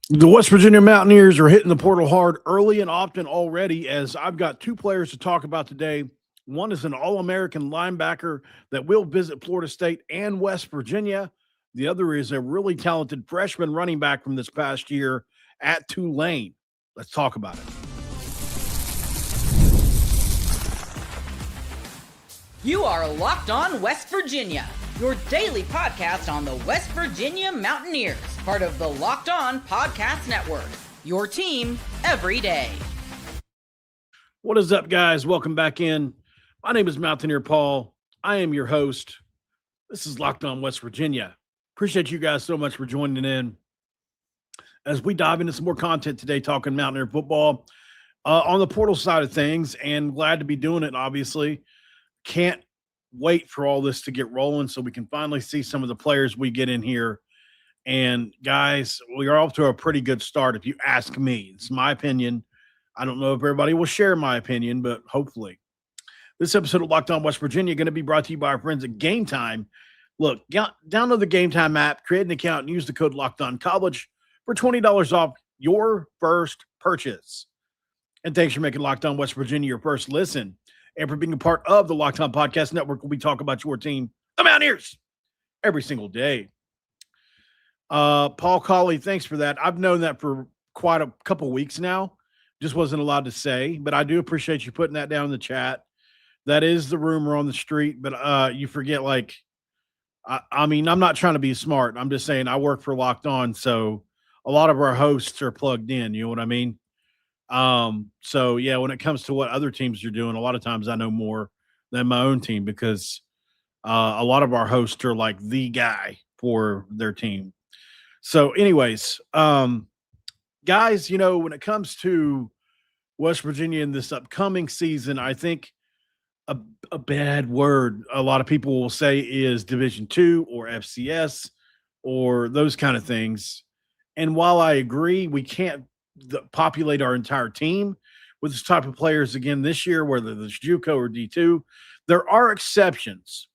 The West Virginia Mountaineers are hitting the portal hard early and often already, as I've got two players to talk about today. One is an All American linebacker that will visit Florida State and West Virginia. The other is a really talented freshman running back from this past year at Tulane. Let's talk about it. You are Locked On West Virginia, your daily podcast on the West Virginia Mountaineers, part of the Locked On Podcast Network, your team every day. What is up, guys? Welcome back in. My name is Mountaineer Paul. I am your host. This is Locked On West Virginia. Appreciate you guys so much for joining in as we dive into some more content today, talking Mountaineer football on the portal side of things, and glad to be doing it, obviously. Can't wait for all this to get rolling so we can finally see some of the players we get in here. And guys, we are off to a pretty good start if you ask me. It's my opinion. I don't know if everybody will share my opinion, but hopefully. This episode of Locked On West Virginia is going to be brought to you by our friends at Game Time. Look, download the Game Time app, create an account, and use the code LOCKEDONCollege for $20 off your first purchase. And thanks for making Locked On West Virginia your first listen. And for being a part of the Locked On Podcast Network, where we talk about your team, the Mountaineers, every single day. Paul Colley, thanks for that. I've known that for quite a couple weeks now. Just wasn't allowed to say, but I do appreciate you putting that down in the chat. That is the rumor on the street, but you forget, I mean, I'm not trying to be smart. I'm just saying I work for Locked On, so a lot of our hosts are plugged in. You know what I mean? So yeah, when it comes to what other teams are doing, a lot of times I know more than my own team because a lot of our hosts are like the guy for their team. So anyways, guys, you know, when it comes to West Virginia in this upcoming season, I think a bad word a lot of people will say is Division II or FCS or those kind of things. And while I agree, we can't populate our entire team with this type of players again this year, whether it's JUCO or D2. There are exceptions.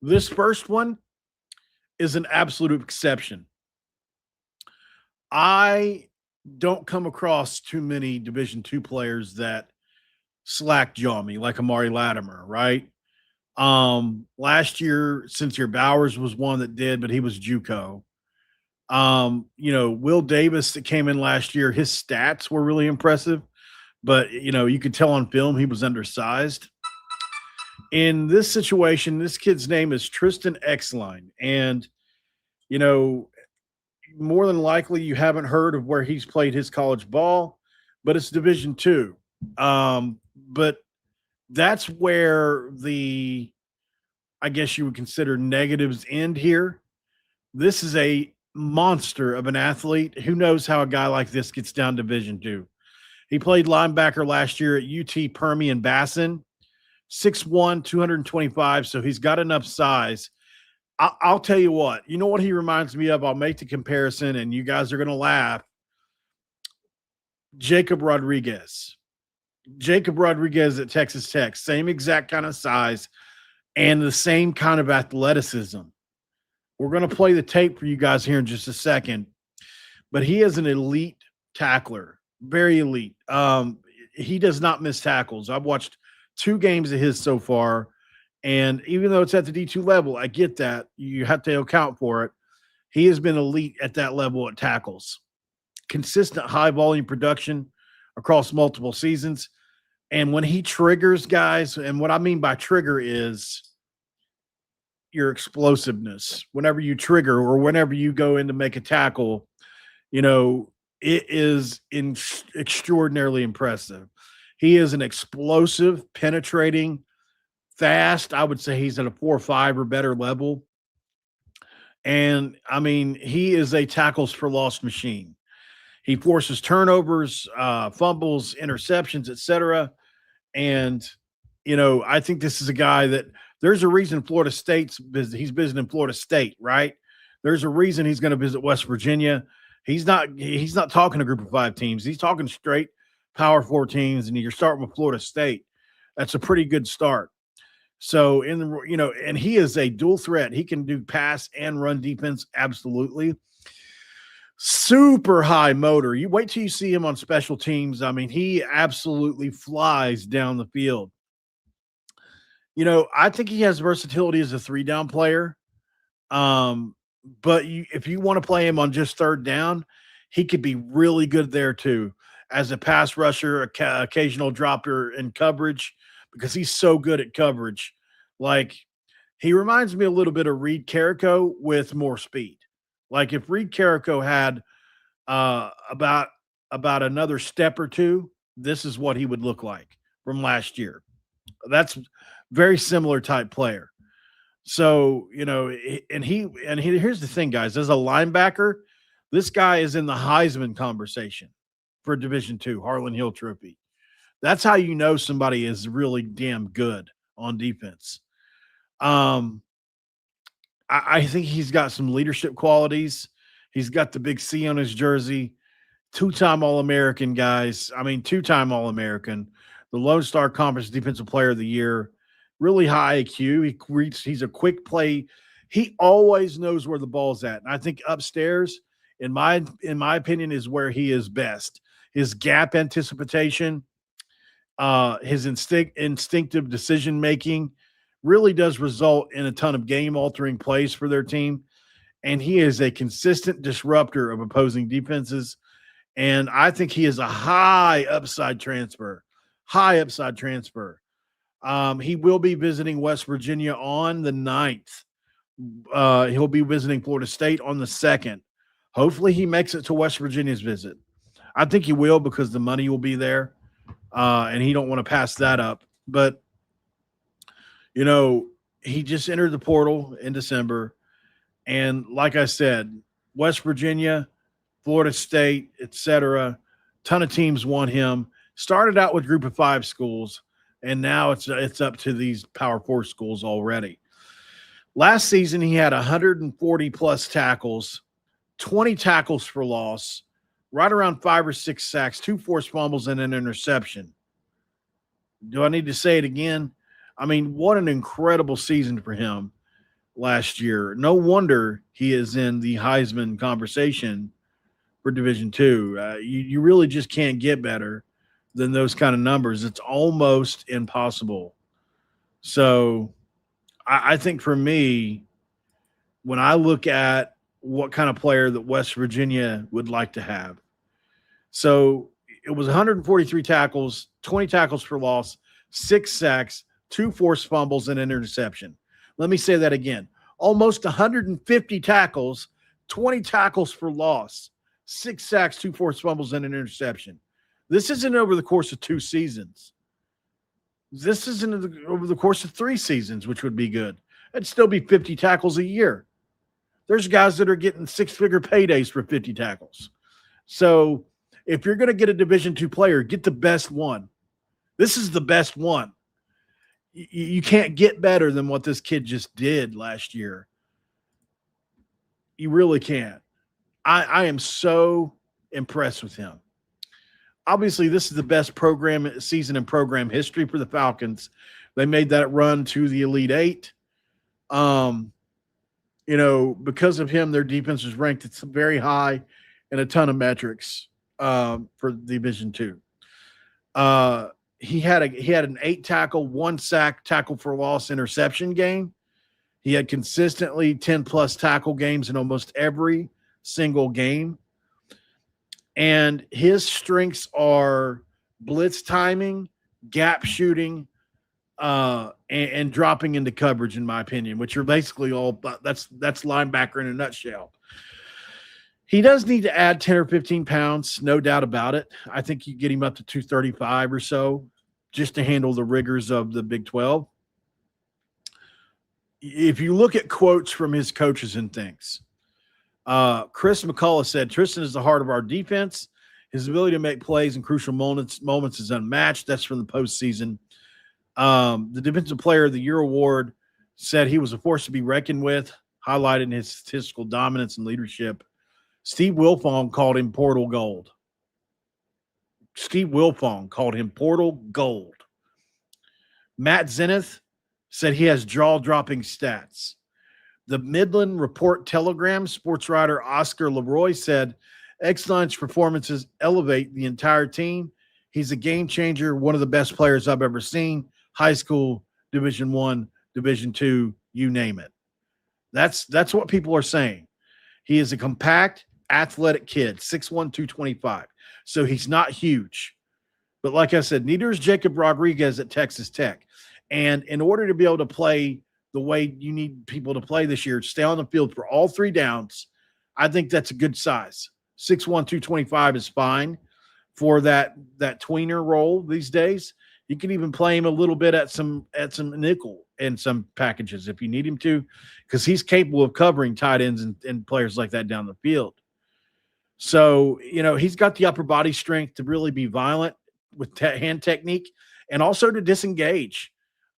This first one is an absolute exception. I don't come across too many Division II players that slack jaw me like Amari Latimer, right? Last year, Sincere Bowers was one that did, but he was JUCO. You know, Will Davis that came in last year, his stats were really impressive, but you know, you could tell on film he was undersized. In this situation, this kid's name is Tristan Exline, and you know, more than likely you haven't heard of where he's played his college ball, but it's Division II. But that's where I guess you would consider negatives end here. This is a monster of an athlete. Who knows how a guy like this gets down Division II? He played linebacker last year at UT Permian Bassin, 6'1", 225, so he's got enough size. I'll tell you what. You know what he reminds me of? I'll make the comparison, and you guys are going to laugh. Jacob Rodriguez. Jacob Rodriguez at Texas Tech, same exact kind of size and the same kind of athleticism. We're going to play the tape for you guys here in just a second, but he is an elite tackler, very elite. He does not miss tackles. I've watched 2 games of his so far, and even though it's at the D2 level, I get that. You have to account for it. He has been elite at that level at tackles. Consistent high-volume production across multiple seasons. And when he triggers, guys, and what I mean by trigger is your explosiveness. Whenever you trigger or whenever you go in to make a tackle, you know, it is extraordinarily impressive. He is an explosive, penetrating, fast. I would say he's at a 4.5 or better level. And, I mean, he is a tackles for loss machine. He forces turnovers, fumbles, interceptions, etc. And, you know, I think this is a guy that there's a reason Florida State's he's visiting Florida State, right? There's a reason he's going to visit West Virginia. He's not talking a group of 5 teams. He's talking straight Power 4 teams, and you're starting with Florida State. That's a pretty good start. So, and he is a dual threat. He can do pass and run defense, absolutely. super high motor. You wait till you see him on special teams. I mean, he absolutely flies down the field. I think he has versatility as a 3-down player. Um, but if you want to play him on just 3rd down, he could be really good there too, as a pass rusher, occasional dropper in coverage, because he's so good at coverage. Like, he reminds me a little bit of Reed Carrico with more speed. Like, if Reed Carrico had about another step or two, this is what he would look like from last year. That's very similar type player. So, here's the thing, guys. As a linebacker, this guy is in the Heisman conversation for Division II, Harlan Hill Trophy. That's how you know somebody is really damn good on defense. I think he's got some leadership qualities. He's got the big C on his jersey. 2-time All-American, guys. I mean, 2-time All-American. The Lone Star Conference Defensive Player of the Year. Really high IQ. He's a quick play. He always knows where the ball's at. And I think upstairs, in my opinion, is where he is best. His gap anticipation, his instinctive decision-making really does result in a ton of game-altering plays for their team. And he is a consistent disruptor of opposing defenses. And I think he is a high upside transfer. He will be visiting West Virginia on the 9th. He'll be visiting Florida State on the 2nd. Hopefully he makes it to West Virginia's visit. I think he will, because the money will be there, and he don't want to pass that up. But, he just entered the portal in December. And like I said, West Virginia, Florida State, etc., ton of teams want him. Started out with group of 5 schools, and now it's up to these Power 4 schools already. Last season, he had 140-plus tackles, 20 tackles for loss, right around 5 or 6 sacks, 2 forced fumbles, and an interception. Do I need to say it again? I mean, what an incredible season for him last year. No wonder he is in the Heisman conversation for Division II. You really just can't get better than those kind of numbers. It's almost impossible. So I think for me, when I look at what kind of player that West Virginia would like to have, so it was 143 tackles, 20 tackles for loss, 6 sacks, 2 forced fumbles, and an interception. Let me say that again. Almost 150 tackles, 20 tackles for loss, 6 sacks, 2 forced fumbles, and an interception. This isn't over the course of 2 seasons. This isn't over the course of 3 seasons, which would be good. It'd still be 50 tackles a year. There's guys that are getting 6-figure paydays for 50 tackles. So if you're going to get a Division II player, get the best one. This is the best one. You can't get better than what this kid just did last year. You really can't. I am so impressed with him. Obviously, this is the best season in program history for the Falcons. They made that run to the Elite Eight. Because of him, their defense was ranked very high in a ton of metrics for Division II. He had an 8-tackle, 1-sack, tackle for loss, interception game. He had consistently 10-plus tackle games in almost every single game. And his strengths are blitz timing, gap shooting, and dropping into coverage, in my opinion, which are basically all that's linebacker in a nutshell. He does need to add 10 or 15 pounds, no doubt about it. I think you get him up to 235 or so just to handle the rigors of the Big 12. If you look at quotes from his coaches and things, Chris McCullough said, Tristan is the heart of our defense. His ability to make plays in crucial moments is unmatched. That's from the postseason. The Defensive Player of the Year award said he was a force to be reckoned with, highlighting his statistical dominance and leadership. Steve Wilfong called him Portal Gold. Matt Zenith said he has jaw-dropping stats. The Midland Report Telegram sports writer Oscar Leroy said Exline's performances elevate the entire team. He's a game changer, one of the best players I've ever seen. High school, Division I, Division II, you name it. That's what people are saying. He is a compact, athletic kid, 6'1", 225. So he's not huge. But like I said, neither is Jacob Rodriguez at Texas Tech. And in order to be able to play the way you need people to play this year, stay on the field for all 3 downs, I think that's a good size. 6'1", 225 is fine for that tweener role these days. You can even play him a little bit at some nickel in some packages if you need him to, because he's capable of covering tight ends and players like that down the field. So, he's got the upper body strength to really be violent with hand technique and also to disengage.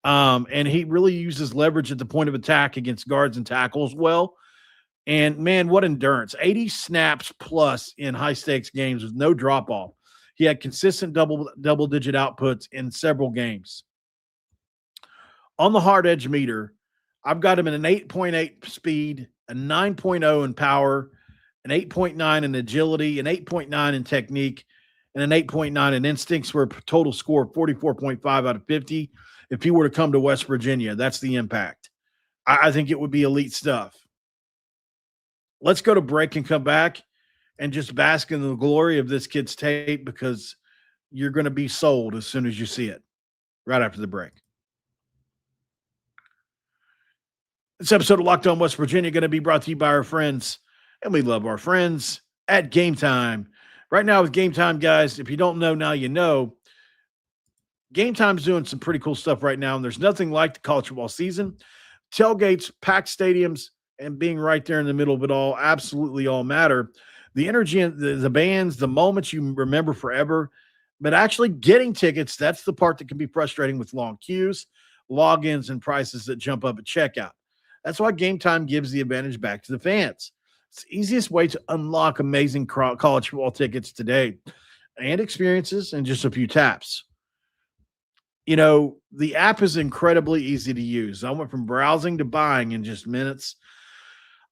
And he really uses leverage at the point of attack against guards and tackles well. And, man, what endurance. 80 snaps plus in high-stakes games with no drop-off. He had consistent double-digit outputs in several games. On the hard edge meter, I've got him in an 8.8 speed, a 9.0 in power, an 8.9 in agility, an 8.9 in technique, and an 8.9 in instincts for a total score of 44.5 out of 50. If he were to come to West Virginia, that's the impact. I think it would be elite stuff. Let's go to break and come back and just bask in the glory of this kid's tape, because you're going to be sold as soon as you see it right after the break. This episode of Locked On West Virginia going to be brought to you by our friends, and we love our friends, at Game Time. Right now with Game Time, guys, if you don't know, now you know. Game Time's doing some pretty cool stuff right now, and there's nothing like the college football season. Tailgates, packed stadiums, and being right there in the middle of it all absolutely all matter. The energy, the bands, the moments you remember forever, but actually getting tickets, that's the part that can be frustrating with long queues, logins, and prices that jump up at checkout. That's why Game Time gives the advantage back to the fans. It's the easiest way to unlock amazing college football tickets today and experiences in just a few taps. The app is incredibly easy to use. I went from browsing to buying in just minutes.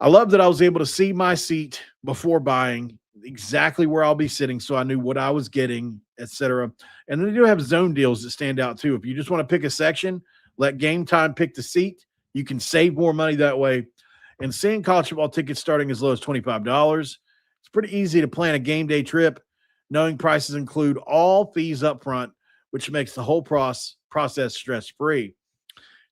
I love that I was able to see my seat before buying, exactly where I'll be sitting, so I knew what I was getting, etc. And they do have zone deals that stand out too. If you just want to pick a section, let Game Time pick the seat. You can save more money that way. And seeing college football tickets starting as low as $25, it's pretty easy to plan a game day trip, knowing prices include all fees up front, which makes the whole process stress-free.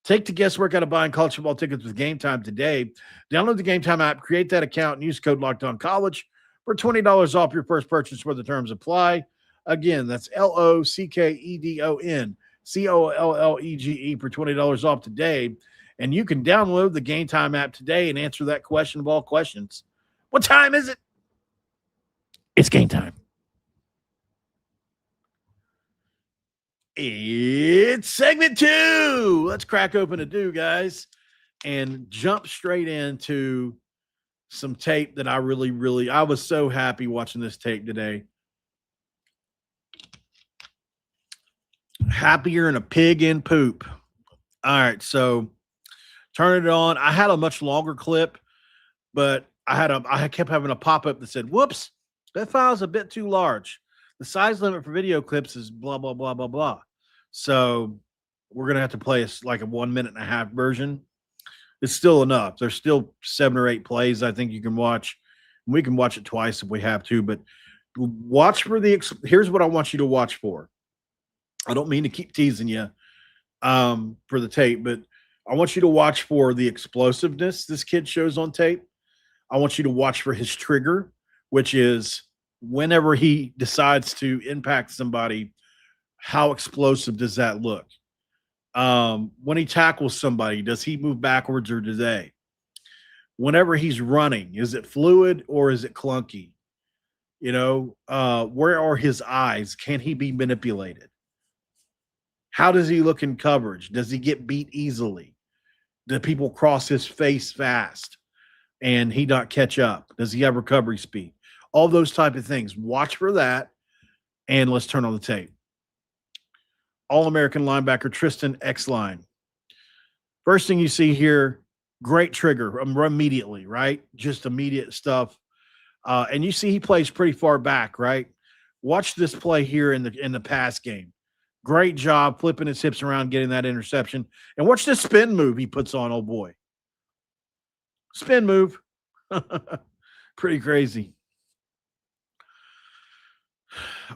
Take the guesswork out of buying college football tickets with Game Time today. Download the Game Time app, create that account, and use code LOCKEDONCollege for $20 off your first purchase where the terms apply. Again, that's LOCKEDONCOLLEGE for $20 off today. And you can download the Game Time app today and answer that question of all questions. What time is it? It's game time. It's segment 2. Let's crack open a do, guys, and jump straight into some tape that I was so happy watching this tape today. Happier than a pig in poop. All right, so turn it on. I had a much longer clip, but I kept having a pop-up that said, whoops, that file's a bit too large. The size limit for video clips is blah, blah, blah, blah, blah. So we're going to have to play a 1 minute and a half version. It's still enough. There's still 7 or 8 plays I think you can watch. We can watch it twice if we have to, but watch for here's what I want you to watch for. I don't mean to keep teasing you for the tape, but I want you to watch for the explosiveness this kid shows on tape. I want you to watch for his trigger, which is whenever he decides to impact somebody, how explosive does that look? When he tackles somebody, does he move backwards or do they? Whenever he's running, is it fluid or is it clunky? Where are his eyes? Can he be manipulated? How does he look in coverage? Does he get beat easily? Do people cross his face fast and he not catch up? Does he have recovery speed? All those type of things. Watch for that, and let's turn on the tape. All-American linebacker Tristan Exline. First thing you see here, great trigger immediately, right? Just immediate stuff. And you see he plays pretty far back, right? Watch this play here in the pass game. Great job flipping his hips around, getting that interception. And watch this spin move he puts on, oh boy. Spin move. Pretty crazy.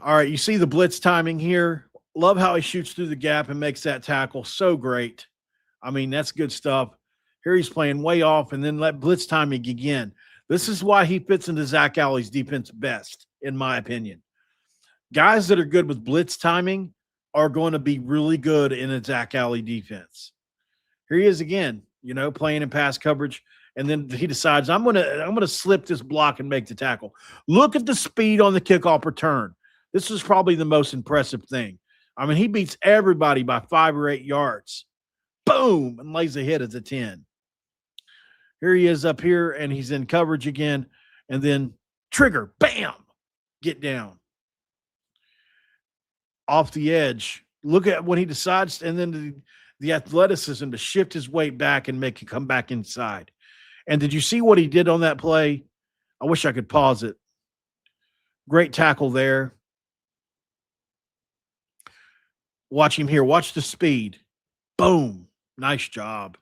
All right, you see the blitz timing here. Love how he shoots through the gap and makes that tackle. So great. I mean, that's good stuff. Here he's playing way off and then let blitz timing again. This is why he fits into Zach Alley's defense best, in my opinion. Guys that are good with blitz timing are going to be really good in a Zach Alley defense. Here he is again, playing in pass coverage, and then he decides I'm gonna slip this block and make the tackle. Look at the speed on the kickoff return. This is probably the most impressive thing. I mean, he beats everybody by 5 or 8 yards. Boom, and lays a hit as a 10. Here he is up here, and he's in coverage again, and then trigger, bam, get down. Off the edge. Look at when he decides, and then the athleticism to shift his weight back and make it come back inside. And did you see what he did on that play? I wish I could pause it. Great tackle there. Watch him here. Watch the speed. Boom. Nice job.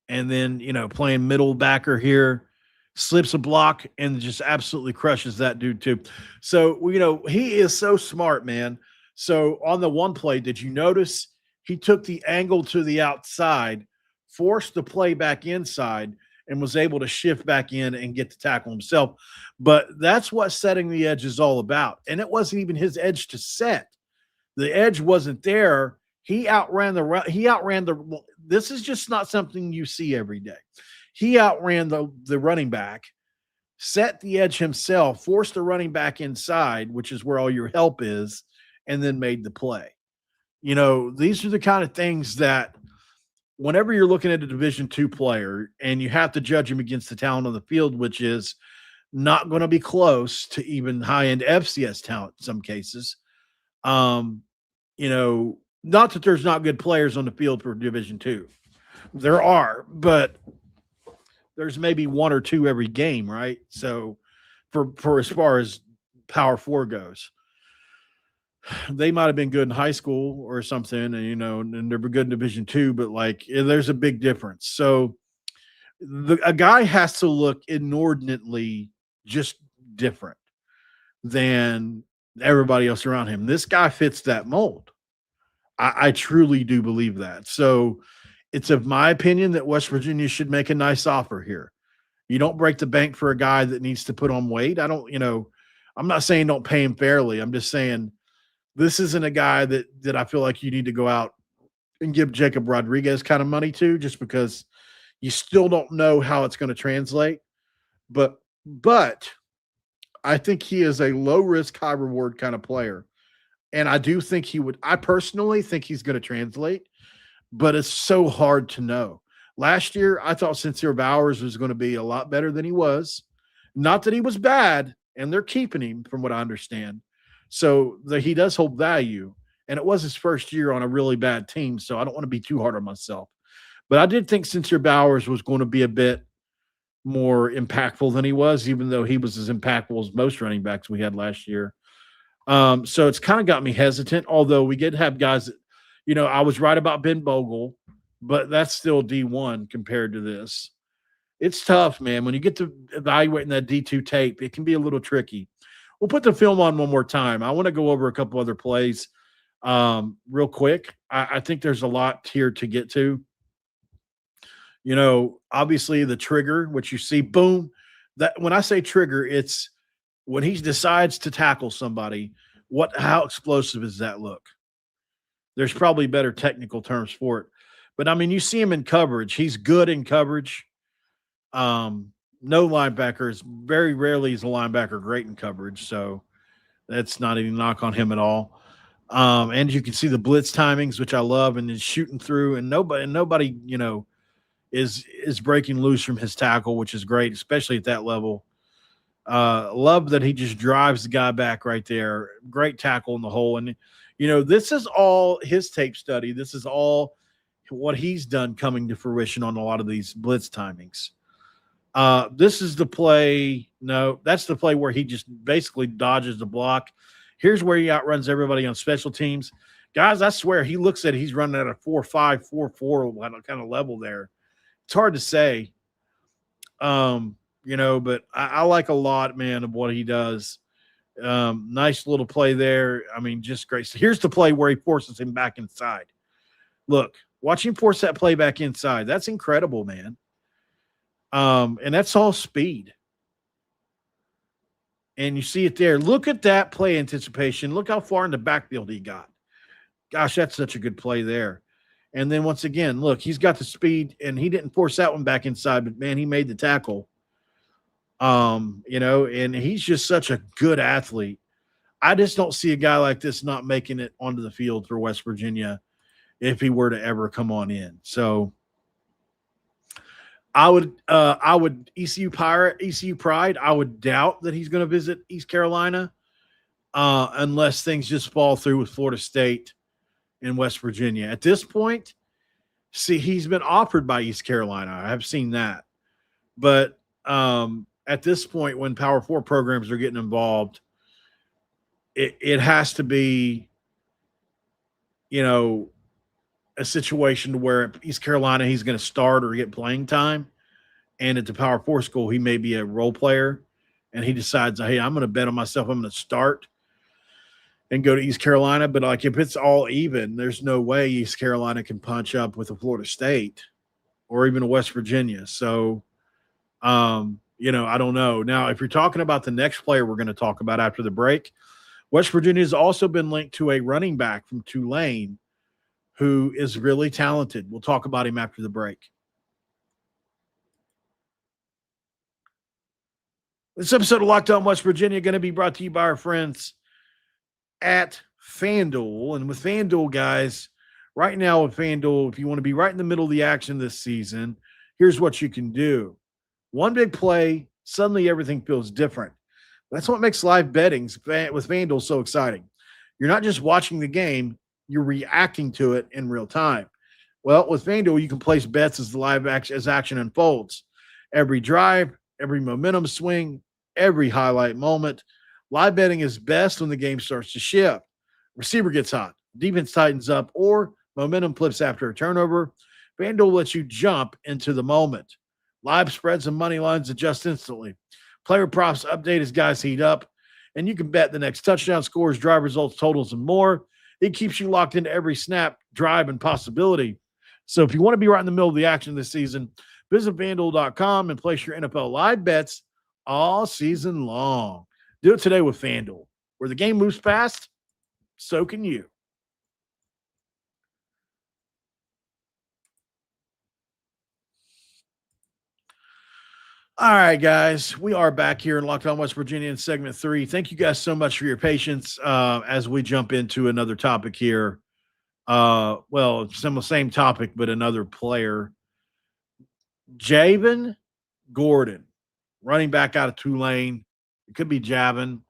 And then, playing middle backer here, slips a block and just absolutely crushes that dude too. So, he is so smart, man. So on the one play, did you notice he took the angle to the outside, forced the play back inside, and was able to shift back in and get the tackle himself? But that's what setting the edge is all about. And it wasn't even his edge to set. The edge wasn't there. He outran this is just not something you see every day. He outran the running back, set the edge himself, forced the running back inside, which is where all your help is, and then made the play. These are the kind of things that whenever you're looking at a Division II player and you have to judge him against the talent on the field, which is not going to be close to even high-end FCS talent in some cases. Not that there's not good players on the field for Division II. There are, but there's maybe 1 or 2 every game, right? So for as far as Power 4 goes, they might have been good in high school or something, and they're good in Division II, but there's a big difference. So a guy has to look inordinately just different than everybody else around him. This guy fits that mold. I truly do believe that. So it's of my opinion that West Virginia should make a nice offer here. You don't break the bank for a guy that needs to put on weight. I'm not saying don't pay him fairly. I'm just saying this isn't a guy that I feel like you need to go out and give Jacob Rodriguez kind of money to, just because you still don't know how it's going to translate. But I think he is a low risk, high reward kind of player. And I do think I personally think he's going to translate, but it's so hard to know. Last year, I thought Sincere Bowers was going to be a lot better than he was. Not that he was bad, and they're keeping him from what I understand. So he does hold value, and it was his first year on a really bad team, so I don't want to be too hard on myself. But I did think Sincere Bowers was going to be a bit more impactful than he was, even though he was as impactful as most running backs we had last year. So it's kind of got me hesitant, although we did have guys that, I was right about Ben Bogle, but that's still D1 compared to this. It's tough, man. When you get to evaluating that D2 tape, it can be a little tricky. We'll put the film on one more time. I want to go over a couple other plays real quick. I think there's a lot here to get to. Obviously the trigger, which you see, boom. That when I say trigger, it's when he decides to tackle somebody, how explosive does that look? There's probably better technical terms for it. But, you see him in coverage. He's good in coverage. No linebackers. Very rarely is a linebacker great in coverage, so that's not any knock on him at all. And you can see the blitz timings, which I love, and then shooting through, and nobody is breaking loose from his tackle, which is great, especially at that level. Love that he just drives the guy back right there. Great tackle in the hole. And, this is all his tape study. This is all what he's done coming to fruition on a lot of these blitz timings. This is the play. No, that's the play where he just basically dodges the block. Here's where he outruns everybody on special teams. Guys, I swear he looks at he's running at a 4.5, 4.4 kind of level there. It's hard to say. But I like a lot, man, of what he does. Nice little play there. I mean, just great. So here's the play where he forces him back inside. Look, watch him force that play back inside. That's incredible, man. And that's all speed. And you see it there. Look at that play anticipation. Look how far in the backfield he got. Gosh, that's such a good play there. And then once again, look, he's got the speed, and he didn't force that one back inside, but man, he made the tackle. And he's just such a good athlete. I just don't see a guy like this not making it onto the field for West Virginia if he were to ever come on in. So I would ECU Pride. I would doubt that he's going to visit East Carolina unless things just fall through with Florida State and West Virginia. At this point, see, he's been offered by East Carolina. I have seen that. But at this point, when Power 4 programs are getting involved, it has to be, a situation to where East Carolina, he's going to start or get playing time. And at the Power 4 school, he may be a role player. And he decides, hey, I'm going to bet on myself. I'm going to start and go to East Carolina. But like if it's all even, there's no way East Carolina can punch up with a Florida State or even a West Virginia. So, I don't know. Now, if you're talking about the next player we're going to talk about after the break, West Virginia has also been linked to a running back from Tulane who is really talented. We'll talk about him after the break. This episode of Locked On West Virginia going to be brought to you by our friends at FanDuel. And with FanDuel, guys, right now with FanDuel, if you want to be right in the middle of the action this season, here's what you can do. One big play, suddenly everything feels different. That's what makes live betting with FanDuel so exciting. You're not just watching the game, you're reacting to it in real time. Well, with FanDuel, you can place bets as action unfolds. Every drive, every momentum swing, every highlight moment. Live betting is best when the game starts to shift. Receiver gets hot, defense tightens up, or momentum flips after a turnover. FanDuel lets you jump into the moment. Live spreads and money lines adjust instantly. Player props update as guys heat up. And you can bet the next touchdown scores, drive results, totals, and more. It keeps you locked into every snap, drive, and possibility. So if you want to be right in the middle of the action this season, visit FanDuel.com and place your NFL live bets all season long. Do it today with FanDuel. Where the game moves fast, so can you. All right, guys, we are back here in Locked On West Virginia in segment 3. Thank you guys so much for your patience as we jump into another topic here. Same topic, but another player. Javin Gordon, running back out of Tulane. It could be Javin.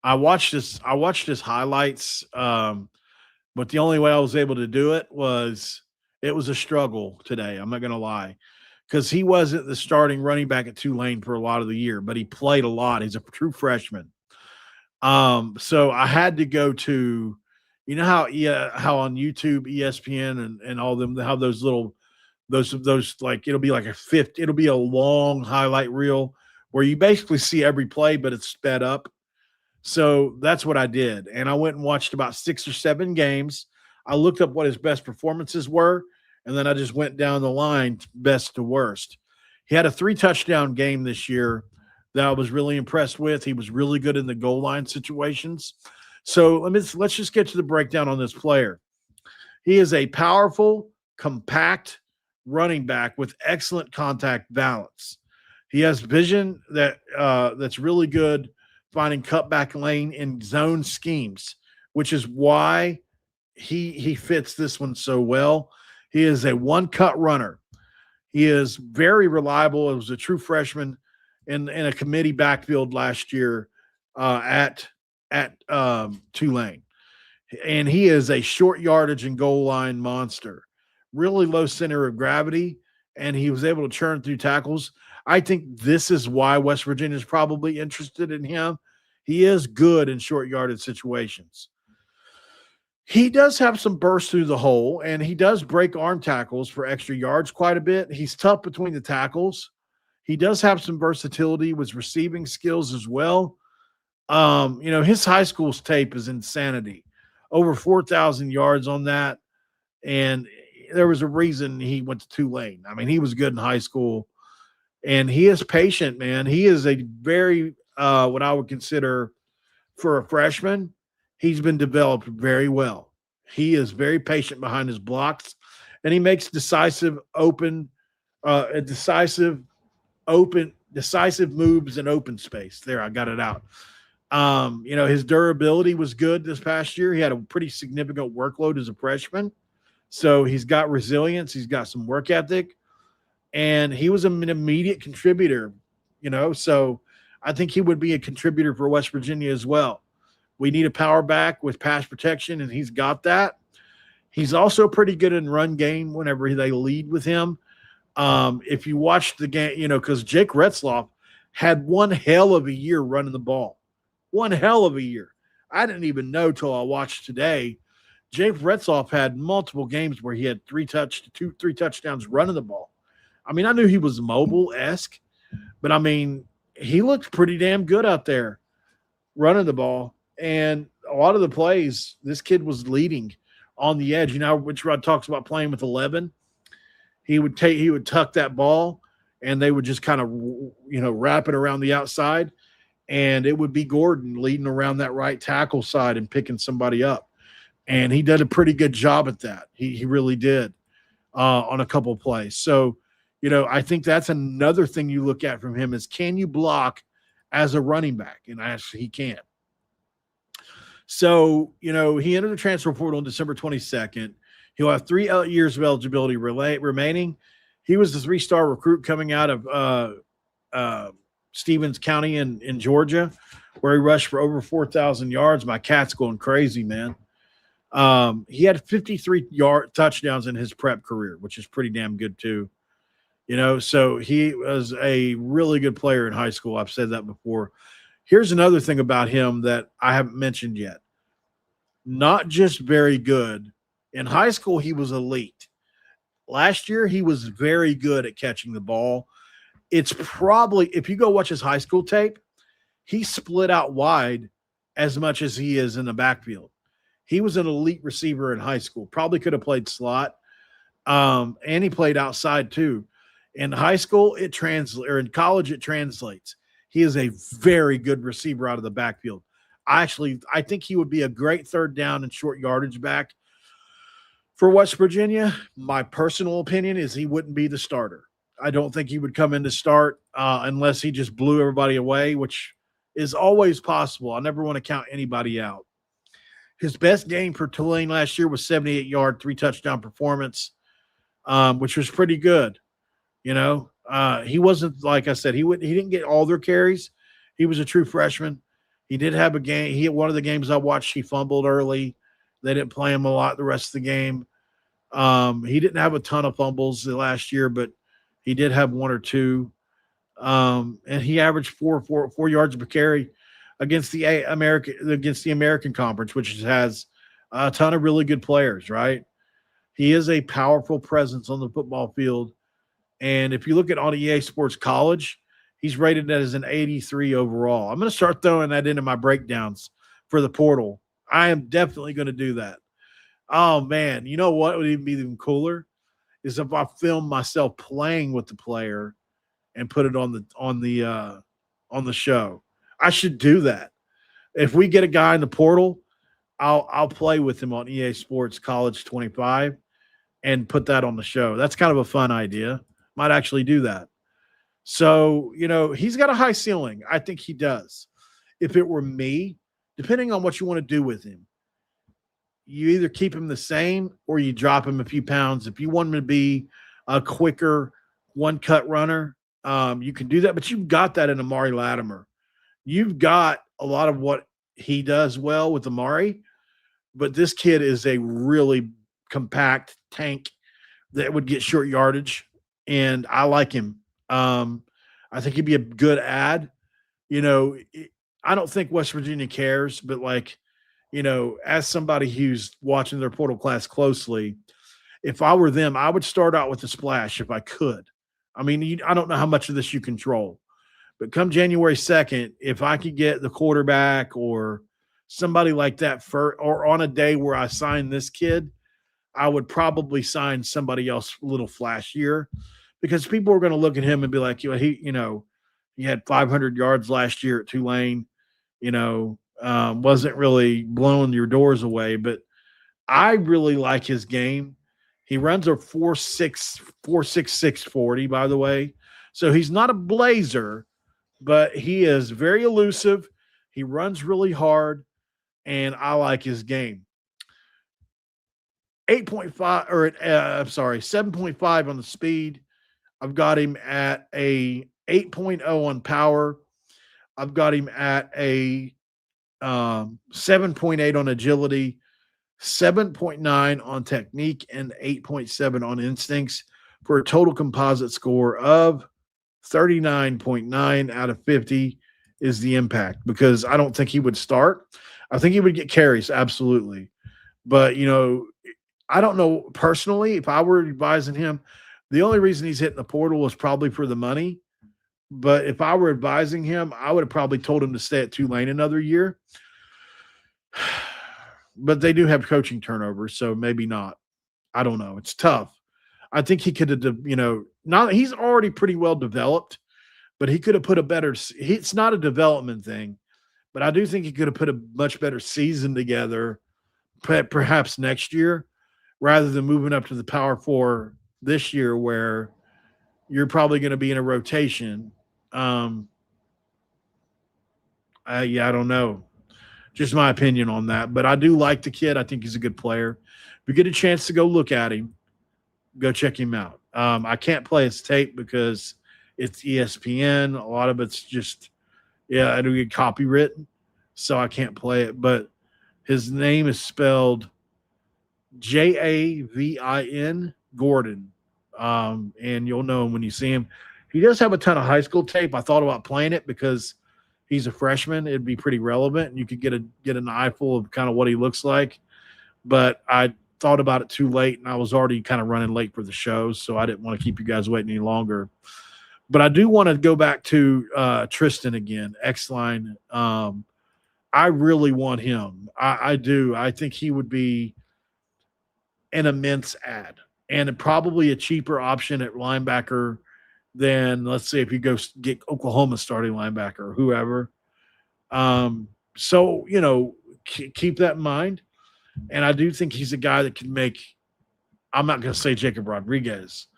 I watched his highlights, but the only way I was able to do it was a struggle today. I'm not going to lie. Because he wasn't the starting running back at Tulane for a lot of the year, but he played a lot. He's a true freshman. So I had to go to, how on YouTube, ESPN and all them, how those like, it'll be a long highlight reel where you basically see every play, but it's sped up. So that's what I did. And I went and watched about 6 or 7 games. I looked up what his best performances were. And then I just went down the line, best to worst. He had a 3-touchdown game this year that I was really impressed with. He was really good in the goal line situations. So let's just get to the breakdown on this player. He is a powerful, compact running back with excellent contact balance. He has vision that's really good, finding cutback lane in zone schemes, which is why he fits this one so well. He is a one-cut runner. He is very reliable. It was a true freshman in a committee backfield last year at Tulane. And he is a short yardage and goal line monster. Really low center of gravity, and he was able to churn through tackles. I think this is why West Virginia is probably interested in him. He is good in short yardage situations. He does have some bursts through the hole, and he does break arm tackles for extra yards quite a bit. He's tough between the tackles. He does have some versatility with receiving skills as well. His high school's tape is insanity. Over 4,000 yards on that. And there was a reason he went to Tulane. I mean, he was good in high school. And he is patient, man. He is a very, what I would consider for a freshman, he's been developed very well. He is very patient behind his blocks, and he makes decisive moves in open space. There, I got it out. His durability was good this past year. He had a pretty significant workload as a freshman. So he's got resilience. He's got some work ethic, and he was an immediate contributor, so I think he would be a contributor for West Virginia as well. We need a power back with pass protection, and he's got that. He's also pretty good in run game whenever they lead with him. If you watch the game, because Jake Retzloff had one hell of a year running the ball. One hell of a year. I didn't even know till I watched today. Jake Retzloff had multiple games where he had three touchdowns running the ball. I mean, I knew he was mobile-esque, but I mean, he looked pretty damn good out there running the ball. And a lot of the plays, this kid was leading on the edge. Which Rod talks about playing with 11. He would tuck that ball, and they would just kind of, wrap it around the outside, and it would be Gordon leading around that right tackle side and picking somebody up. And he did a pretty good job at that. He really did on a couple of plays. So, I think that's another thing you look at from him is, can you block as a running back? And actually he can. So, he entered the transfer portal on December 22nd. He'll have 3 years of eligibility remaining. He was the 3-star recruit coming out of Stevens County in Georgia, where he rushed for over 4,000 yards. My cat's going crazy, man. He had 53 touchdowns in his prep career, which is pretty damn good too. So he was a really good player in high school. I've said that before. Here's another thing about him that I haven't mentioned yet. Not just very good. In high school, he was elite. Last year, he was very good at catching the ball. It's probably, if you go watch his high school tape, he split out wide as much as he is in the backfield. He was an elite receiver in high school. Probably could have played slot. And he played outside too. In high school, in college, it translates. He is a very good receiver out of the backfield. I think he would be a great third down and short yardage back for West Virginia. My personal opinion is he wouldn't be the starter. I don't think he would come in to start unless he just blew everybody away, which is always possible. I never want to count anybody out. His best game for Tulane last year was 78-yard, 3-touchdown performance, which was pretty good. He wasn't, like I said, he didn't get all their carries. He was a true freshman. He did have a game. One of the games I watched, he fumbled early. They didn't play him a lot the rest of the game. He didn't have a ton of fumbles last year, but he did have 1 or 2. And he averaged 4 yards per carry against the American Conference, which has a ton of really good players, right? He is a powerful presence on the football field. And if you look at on EA Sports College, he's rated as an 83 overall. I'm going to start throwing that into my breakdowns for the portal. I am definitely going to do that. Oh, man. You know what would even be even cooler is if I film myself playing with the player and put it on the show. I should do that. If we get a guy in the portal, I'll play with him on EA Sports College 25 and put that on the show. That's kind of a fun idea. Might actually do that. So, he's got a high ceiling. I think he does. If it were me, depending on what you want to do with him, you either keep him the same or you drop him a few pounds. If you want him to be a quicker one-cut runner, you can do that. But you've got that in Amari Latimer. You've got a lot of what he does well with Amari, but this kid is a really compact tank that would get short yardage, and I like him. I think he'd be a good ad. You know, I don't think West Virginia cares, but like, you know, as somebody who's watching their portal class closely, if I were them, I would start out with a splash if I could. I mean, I don't know how much of this you control, but come January 2nd, if I could get the quarterback or somebody like that or on a day where I sign this kid, I would probably sign somebody else a little flashier because people are going to look at him and be like, he had 500 yards last year at Tulane, wasn't really blowing your doors away, but I really like his game. He runs a 4.66 40, by the way. So he's not a blazer, but he is very elusive. He runs really hard, and I like his game. 8.5 or I'm sorry, 7.5 on the speed. I've got him at a 8.0 on power. I've got him at a 7.8 on agility, 7.9 on technique, and 8.7 on instincts for a total composite score of 39.9 out of 50 is the impact, because I don't think he would start. I think he would get carries, absolutely. But, I don't know personally if I were advising him. The only reason he's hitting the portal is probably for the money. But if I were advising him, I would have probably told him to stay at Tulane another year. But they do have coaching turnover, so maybe not. I don't know. It's tough. I think he could have, he's already pretty well developed, but he could have put it's not a development thing, but I do think he could have put a much better season together, perhaps next year, rather than moving up to the Power 4 this year where you're probably going to be in a rotation. I don't know. Just my opinion on that. But I do like the kid. I think he's a good player. If you get a chance to go look at him, go check him out. I can't play his tape because it's ESPN. A lot of it's just, I do get copywritten, so I can't play it. But his name is spelled Javin Gordon. And you'll know him when you see him. He does have a ton of high school tape. I thought about playing it because he's a freshman. It'd be pretty relevant, and you could get an eyeful of kind of what he looks like. But I thought about it too late, and I was already kind of running late for the show, so I didn't want to keep you guys waiting any longer. But I do want to go back to Tristan again, Exline. I really want him. I do. I think he would be an immense ad and probably a cheaper option at linebacker than, let's say, if you go get Oklahoma starting linebacker or whoever. So, keep that in mind. And I do think he's a guy that can make, I'm not going to say Jacob Rodriguez,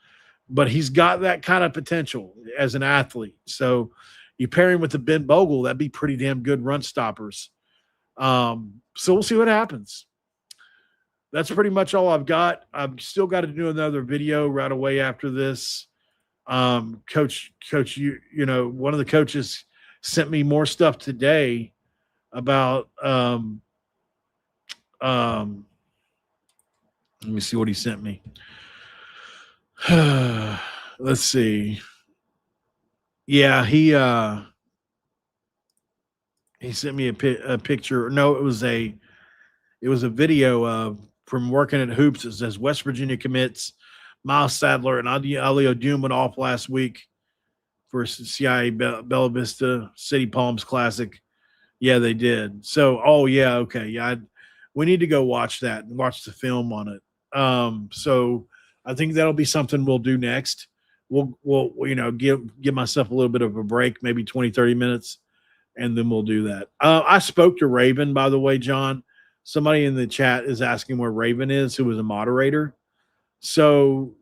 but he's got that kind of potential as an athlete. So you pair him with the Ben Bogle, that'd be pretty damn good run stoppers. So we'll see what happens. That's pretty much all I've got. I've still got to do another video right away after this. Coach, one of the coaches sent me more stuff today about, let me see what he sent me. Let's see. Yeah, he sent me a picture. No, it was a video from working at Hoops. It says West Virginia commits Miles Sadler and Alio Doom went off last week for CIA Bella Vista City Palms Classic. Yeah, they did. So, okay. Yeah, we need to go watch that and watch the film on it. So I think that'll be something we'll do next. We'll give myself a little bit of a break, maybe 20, 30 minutes, and then we'll do that. I spoke to Raven, by the way, John. Somebody in the chat is asking where Raven is, who was a moderator. So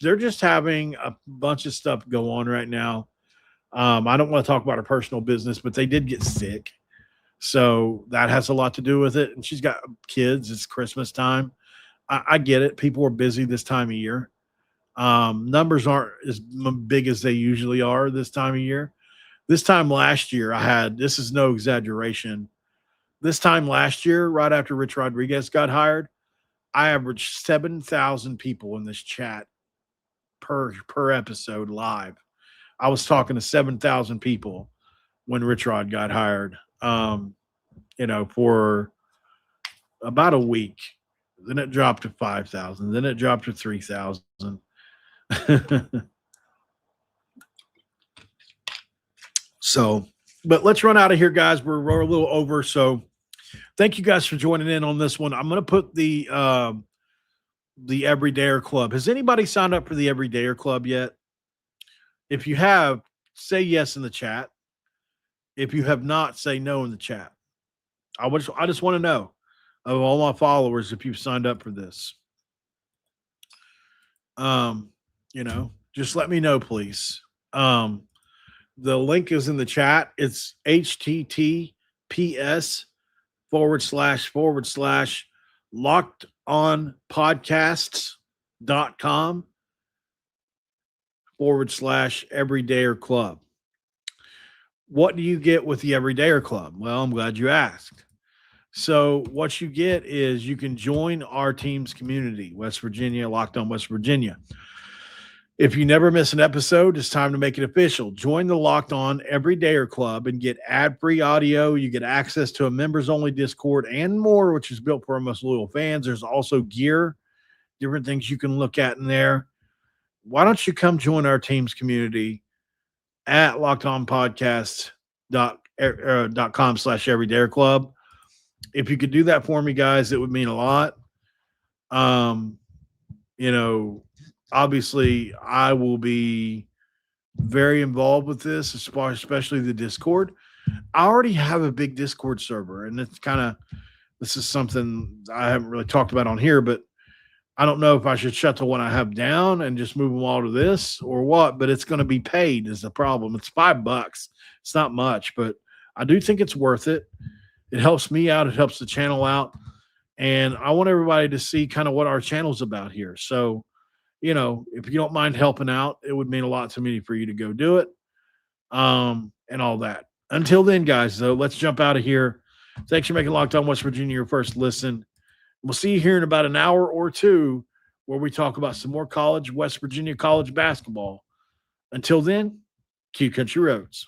they're just having a bunch of stuff go on right now. I don't want to talk about her personal business, but they did get sick. So that has a lot to do with it. And she's got kids. It's Christmas time. I get it. People are busy this time of year. Numbers aren't as big as they usually are this time of year. This time last year, this is no exaggeration. This time last year, right after Rich Rodriguez got hired, I averaged 7,000 people in this chat per episode live. I was talking to 7,000 people when Rich Rod got hired, for about a week. Then it dropped to 5,000. Then it dropped to 3,000. So, but let's run out of here, guys. We're a little over. So thank you guys for joining in on this one. I'm going to put the Everydayer Club. Has anybody signed up for the Everydayer Club yet? If you have, say yes in the chat. If you have not, say no in the chat. I just want to know of all my followers if you've signed up for this. Just let me know, please. The link is in the chat. It's https://lockedonpodcast.com/Everydayer Club. What do you get with the Everydayer Club? Well, I'm glad you asked. So what you get is you can join our team's community, West Virginia, Locked On West Virginia. If you never miss an episode, it's time to make it official. Join the Locked On Everydayer Club and get ad-free audio. You get access to a members-only Discord and more, which is built for our most loyal fans. There's also gear, different things you can look at in there. Why don't you come join our team's community at lockedonpodcast.com/Everydayer Club. If you could do that for me, guys, it would mean a lot. Obviously I will be very involved with this, especially the Discord. I already have a big Discord server, and this is something I haven't really talked about on here, but I don't know if I should shut the one I have down and just move them all to this or what, but it's going to be paid is the problem. It's $5. It's not much, but I do think it's worth it. It helps me out. It helps the channel out. And I want everybody to see kind of what our channel's about here. So, if you don't mind helping out, it would mean a lot to me for you to go do it. And all that. Until then, guys, though, let's jump out of here. Thanks for making Locked On West Virginia your first listen. We'll see you here in about an hour or two where we talk about some more West Virginia college basketball. Until then, keep country roads.